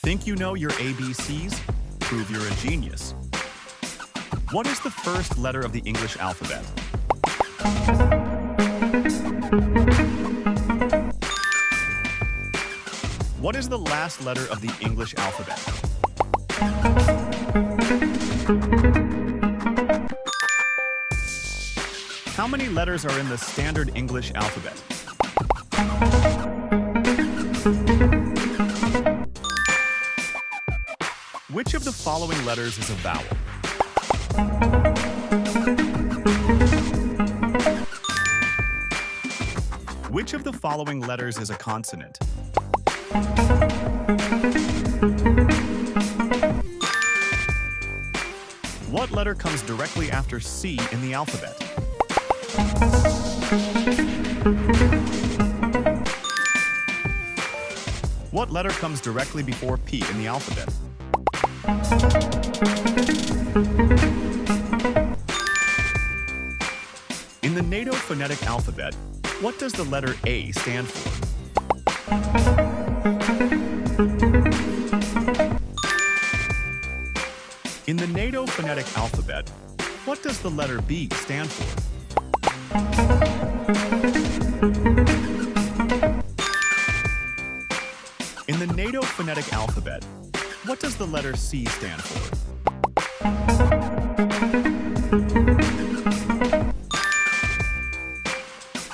Think you know your ABCs? Prove you're a genius. What is the first letter of the English alphabet? What is the last letter of the English alphabet? How many letters are in the standard English alphabet? Which of the following letters is a vowel? Which of the following letters is a consonant? What letter comes directly after C in the alphabet? What letter comes directly before P in the alphabet? In the NATO phonetic alphabet, what does the letter A stand for? In the NATO phonetic alphabet, what does the letter B stand for? In the NATO phonetic alphabet, what does the letter C stand for?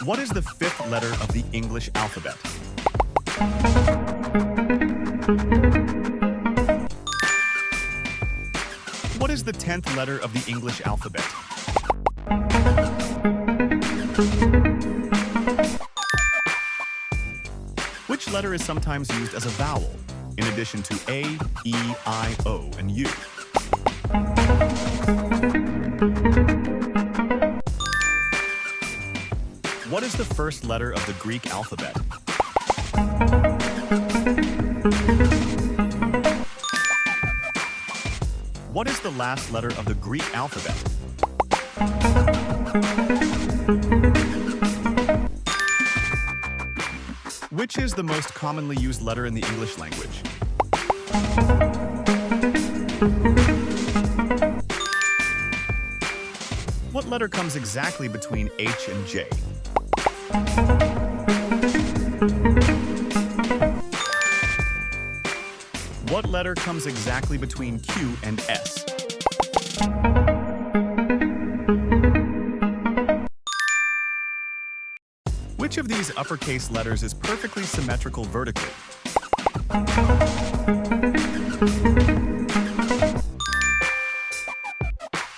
What is the fifth letter of the English alphabet? What is the 10th letter of the English alphabet? Which letter is sometimes used as a vowel, in addition to A, E, I, O, and U? What is the first letter of the Greek alphabet? What is the last letter of the Greek alphabet? Which is the most commonly used letter in the English language? What letter comes exactly between H and J? What letter comes exactly between Q and S? Which of these uppercase letters is perfectly symmetrical vertically?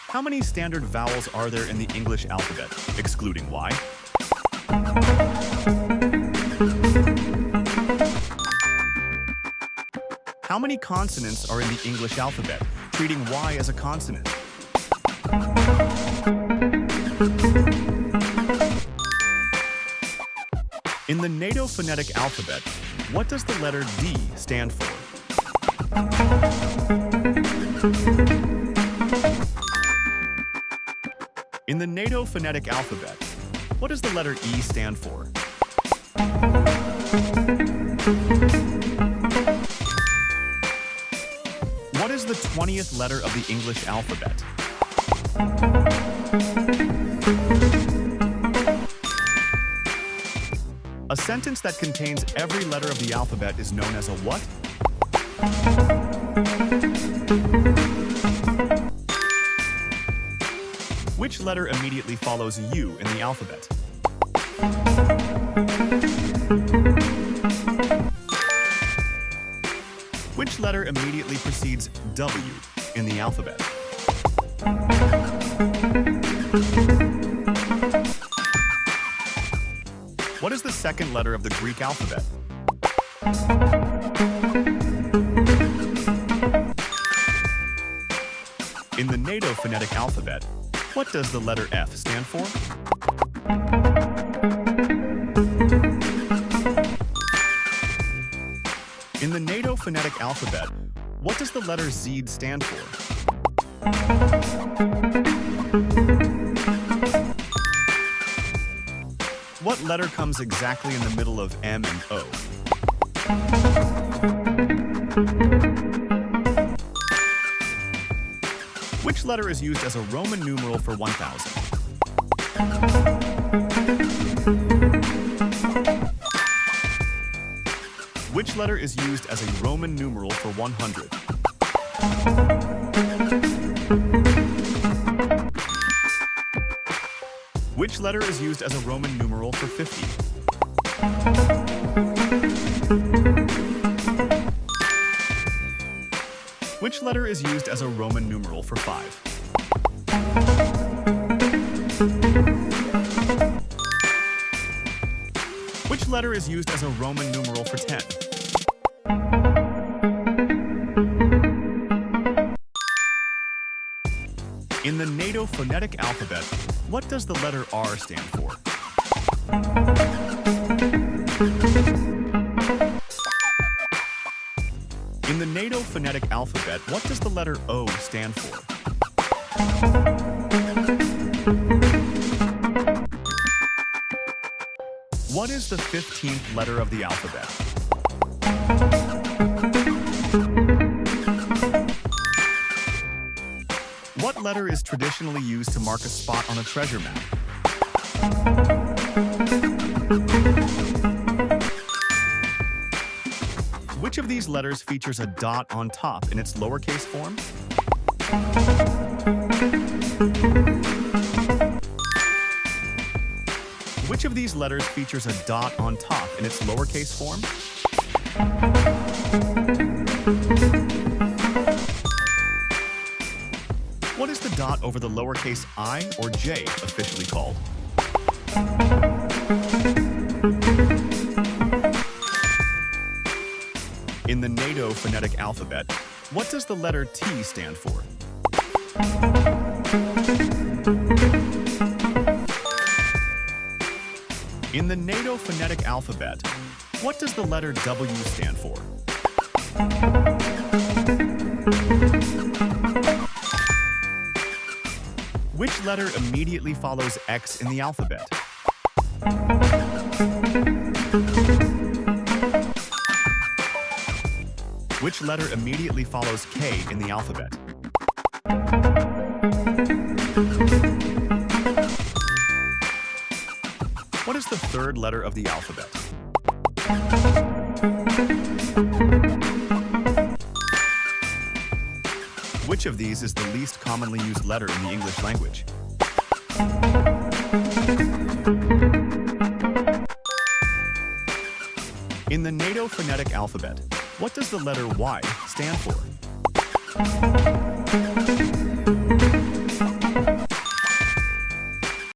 How many standard vowels are there in the English alphabet, excluding Y? How many consonants are in the English alphabet, treating Y as a consonant? In the NATO phonetic alphabet, what does the letter D stand for? In the NATO phonetic alphabet, what does the letter E stand for? What is the 20th letter of the English alphabet? A sentence that contains every letter of the alphabet is known as a what? Which letter immediately follows U in the alphabet? Which letter immediately precedes W in the alphabet? What is the second letter of the Greek alphabet? In the NATO phonetic alphabet, what does the letter F stand for? In the NATO phonetic alphabet, what does the letter Z stand for? What letter comes exactly in the middle of M and O? Which letter is used as a Roman numeral for 1,000? Which letter is used as a Roman numeral for 100? Which letter is used as a Roman numeral for 50? Which letter is used as a Roman numeral for 5? Which letter is used as a Roman numeral for 10? In the NATO phonetic alphabet, what does the letter R stand for? In the NATO phonetic alphabet, what does the letter O stand for? What is the 15th letter of the alphabet? What letter is traditionally used to mark a spot on a treasure map? Which of these letters features a dot on top in its lowercase form? Which of these letters features a dot on top in its lowercase form? What is the dot over the lowercase I or J officially called? In the NATO phonetic alphabet, what does the letter T stand for? In the NATO phonetic alphabet, what does the letter W stand for? Which letter immediately follows X in the alphabet? Which letter immediately follows K in the alphabet? What is the third letter of the alphabet? Which of these is the least commonly used letter in the English language? In the NATO phonetic alphabet, what does the letter Y stand for?